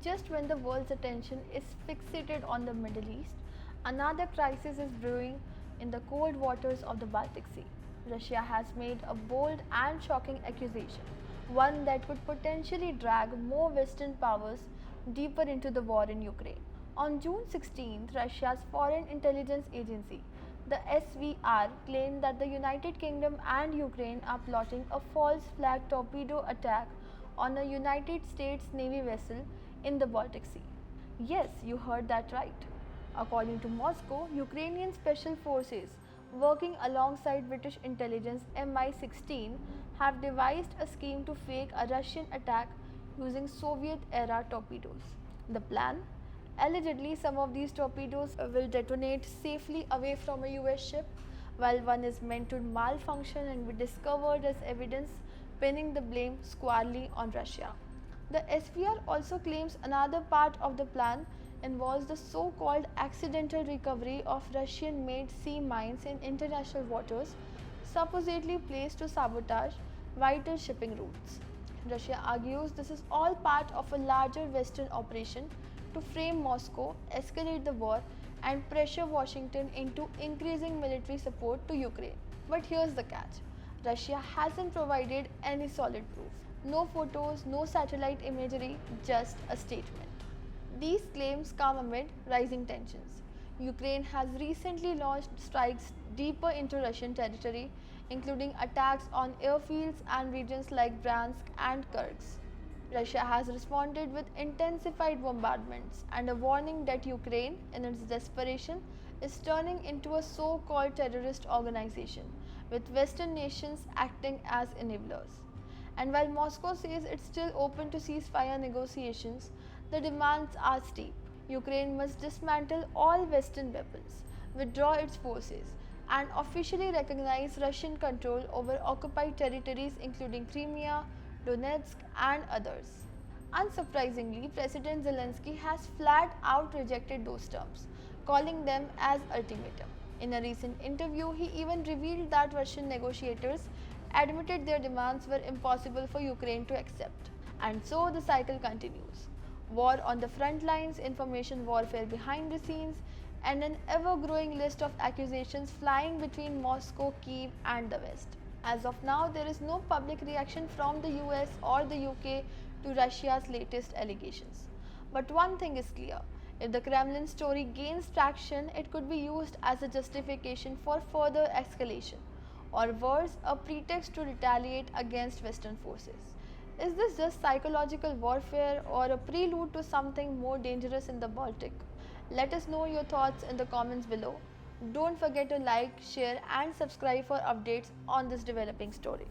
Just when the world's attention is fixated on the Middle East, another crisis is brewing in the cold waters of the Baltic Sea. Russia has made a bold and shocking accusation, one that could potentially drag more Western powers deeper into the war in Ukraine. On June 16th, Russia's Foreign Intelligence Agency, the SVR, claimed that the United Kingdom and Ukraine are plotting a false flag torpedo attack on a United States Navy vessel in the Baltic Sea. Yes, you heard that right. According to Moscow, Ukrainian special forces working alongside British intelligence MI-16 have devised a scheme to fake a Russian attack using Soviet-era torpedoes. The plan? Allegedly, some of these torpedoes will detonate safely away from a US ship, while one is meant to malfunction and be discovered as evidence, pinning the blame squarely on Russia. The SVR also claims another part of the plan involves the so-called accidental recovery of Russian-made sea mines in international waters, supposedly placed to sabotage vital shipping routes. Russia argues this is all part of a larger Western operation to frame Moscow, escalate the war, and pressure Washington into increasing military support to Ukraine. But here's the catch: Russia hasn't provided any solid proof. No photos, no satellite imagery, just a statement. These claims come amid rising tensions. Ukraine has recently launched strikes deeper into Russian territory, including attacks on airfields and regions like Bryansk and Kursk. Russia has responded with intensified bombardments and a warning that Ukraine, in its desperation, is turning into a so-called terrorist organization, with Western nations acting as enablers. And while Moscow says it's still open to ceasefire negotiations, the demands are steep. Ukraine must dismantle all Western weapons, withdraw its forces, and officially recognize Russian control over occupied territories including Crimea, Donetsk, and others. Unsurprisingly, President Zelensky has flat out rejected those terms, calling them as ultimatum. In a recent interview, he even revealed that Russian negotiators admitted their demands were impossible for Ukraine to accept. And so the cycle continues. War on the front lines, information warfare behind the scenes, and an ever-growing list of accusations flying between Moscow, Kyiv, and the West. As of now, there is no public reaction from the US or the UK to Russia's latest allegations. But one thing is clear: if the Kremlin story gains traction, it could be used as a justification for further escalation, or worse, a pretext to retaliate against Western forces. Is this just psychological warfare or a prelude to something more dangerous in the Baltic? Let us know your thoughts in the comments below. Don't forget to like, share, and subscribe for updates on this developing story.